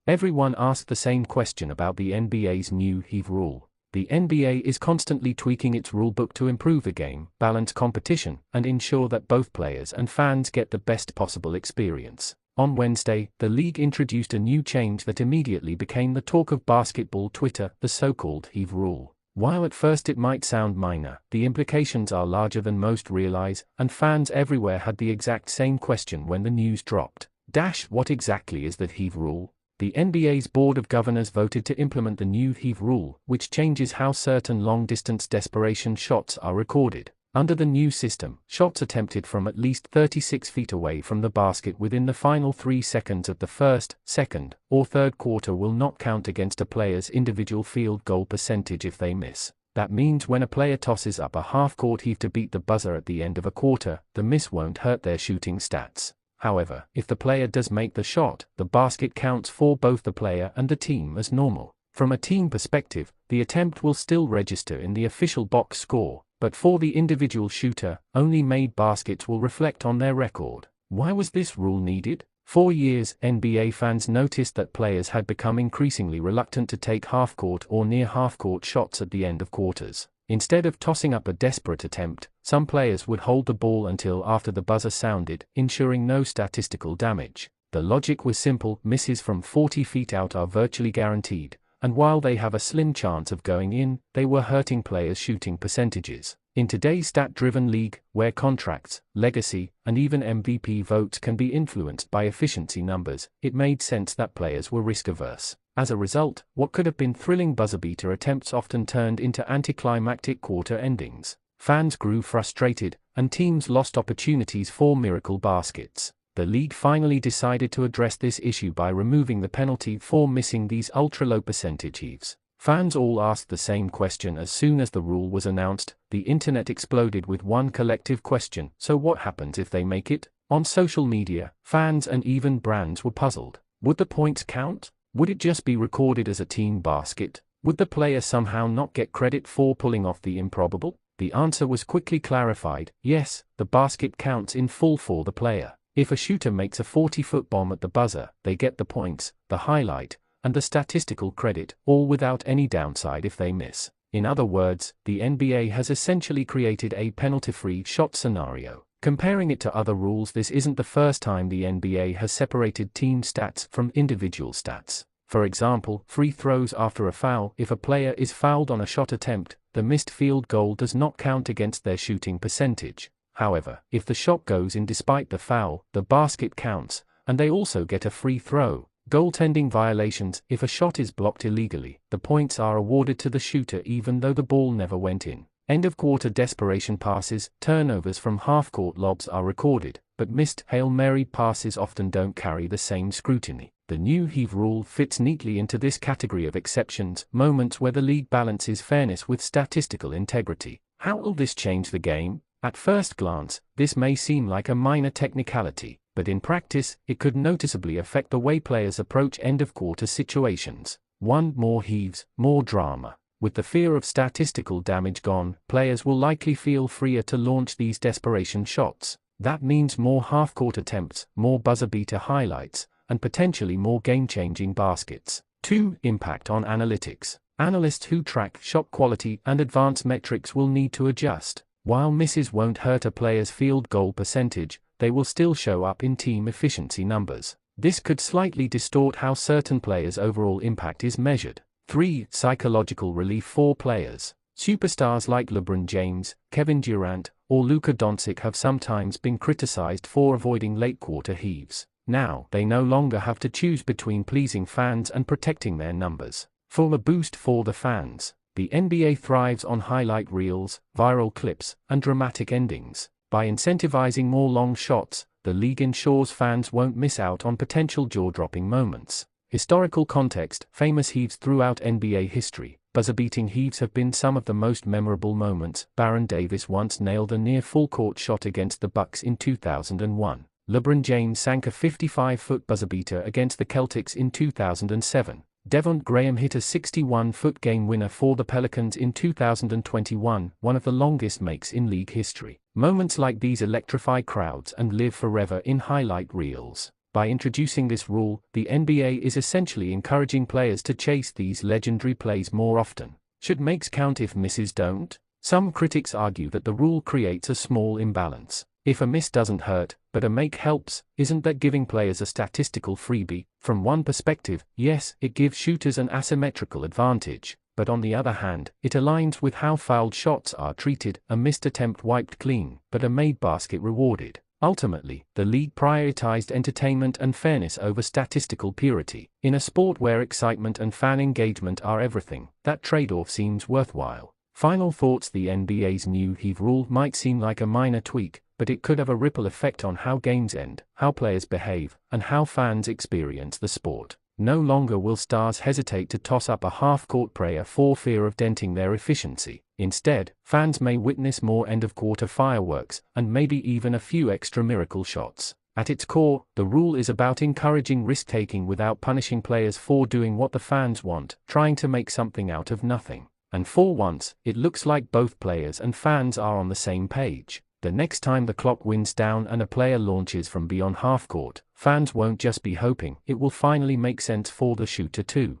Everyone asked the same question about the NBA's new Heave rule. The NBA is constantly tweaking its rulebook to improve the game, balance competition, and ensure that both players and fans get the best possible experience. On Wednesday, the league introduced a new change that immediately became the talk of basketball Twitter, the so-called Heave rule. While at first it might sound minor, the implications are larger than most realize, and fans everywhere had the exact same question when the news dropped. What exactly is the Heave rule? The NBA's Board of Governors voted to implement the new Heave rule, which changes how certain long-distance desperation shots are recorded. Under the new system, shots attempted from at least 36 feet away from the basket within the final 3 seconds of the first, second, or third quarter will not count against a player's individual field goal percentage if they miss. That means when a player tosses up a half-court heave to beat the buzzer at the end of a quarter, the miss won't hurt their shooting stats. However, if the player does make the shot, the basket counts for both the player and the team as normal. From a team perspective, the attempt will still register in the official box score, but for the individual shooter, only made baskets will reflect on their record. Why was this rule needed? For years, NBA fans noticed that players had become increasingly reluctant to take half-court or near half-court shots at the end of quarters. Instead of tossing up a desperate attempt, some players would hold the ball until after the buzzer sounded, ensuring no statistical damage. The logic was simple: misses from 40 feet out are virtually guaranteed, and while they have a slim chance of going in, they were hurting players' shooting percentages. In today's stat-driven league, where contracts, legacy, and even MVP votes can be influenced by efficiency numbers, it made sense that players were risk-averse. As a result, what could have been thrilling buzzer-beater attempts often turned into anticlimactic quarter endings. Fans grew frustrated, and teams lost opportunities for miracle baskets. The league finally decided to address this issue by removing the penalty for missing these ultra-low percentage heaves. Fans all asked the same question as soon as the rule was announced. The internet exploded with one collective question: so what happens if they make it? On social media, fans and even brands were puzzled. Would the points count? Would it just be recorded as a team basket? Would the player somehow not get credit for pulling off the improbable? The answer was quickly clarified: yes, the basket counts in full for the player. If a shooter makes a 40-foot bomb at the buzzer, they get the points, the highlight, and the statistical credit, all without any downside if they miss. In other words, the NBA has essentially created a penalty-free shot scenario. Comparing it to other rules, this isn't the first time the NBA has separated team stats from individual stats. For example, free throws after a foul: if a player is fouled on a shot attempt, the missed field goal does not count against their shooting percentage. However, if the shot goes in despite the foul, the basket counts, and they also get a free throw. Goaltending violations: if a shot is blocked illegally, the points are awarded to the shooter even though the ball never went in. End-of-quarter desperation passes: turnovers from half-court lobs are recorded, but missed Hail Mary passes often don't carry the same scrutiny. The new Heave rule fits neatly into this category of exceptions, moments where the league balances fairness with statistical integrity. How will this change the game? At first glance, this may seem like a minor technicality, but in practice, it could noticeably affect the way players approach end-of-quarter situations. 1. More heaves, more drama. With the fear of statistical damage gone, players will likely feel freer to launch these desperation shots. That means more half-court attempts, more buzzer-beater highlights, and potentially more game-changing baskets. 2. Impact on analytics. Analysts who track shot quality and advanced metrics will need to adjust. While misses won't hurt a player's field goal percentage, they will still show up in team efficiency numbers. This could slightly distort how certain players' overall impact is measured. 3. Psychological relief for players. Superstars like LeBron James, Kevin Durant, or Luka Doncic have sometimes been criticized for avoiding late-quarter heaves. Now, they no longer have to choose between pleasing fans and protecting their numbers. For a boost for the fans, the NBA thrives on highlight reels, viral clips, and dramatic endings. By incentivizing more long shots, the league ensures fans won't miss out on potential jaw-dropping moments. Historical context: famous heaves throughout NBA history. Buzzer-beating heaves have been some of the most memorable moments. Baron Davis once nailed a near full-court shot against the Bucks in 2001. LeBron James sank a 55-foot buzzer-beater against the Celtics in 2007. Devon Graham hit a 61-foot game-winner for the Pelicans in 2021, one of the longest makes in league history. Moments like these electrify crowds and live forever in highlight reels. By introducing this rule, the NBA is essentially encouraging players to chase these legendary plays more often. Should makes count if misses don't? Some critics argue that the rule creates a small imbalance. If a miss doesn't hurt, but a make helps, isn't that giving players a statistical freebie? From one perspective, yes, it gives shooters an asymmetrical advantage, but on the other hand, it aligns with how fouled shots are treated, a missed attempt wiped clean, but a made basket rewarded. Ultimately, the league prioritized entertainment and fairness over statistical purity. In a sport where excitement and fan engagement are everything, that trade-off seems worthwhile. Final thoughts: the NBA's new Heave rule might seem like a minor tweak, but it could have a ripple effect on how games end, how players behave, and how fans experience the sport. No longer will stars hesitate to toss up a half-court prayer for fear of denting their efficiency. Instead, fans may witness more end-of-quarter fireworks, and maybe even a few extra miracle shots. At its core, the rule is about encouraging risk-taking without punishing players for doing what the fans want, trying to make something out of nothing. And for once, it looks like both players and fans are on the same page. The next time the clock winds down and a player launches from beyond half-court, fans won't just be hoping, it will finally make sense for the shooter too.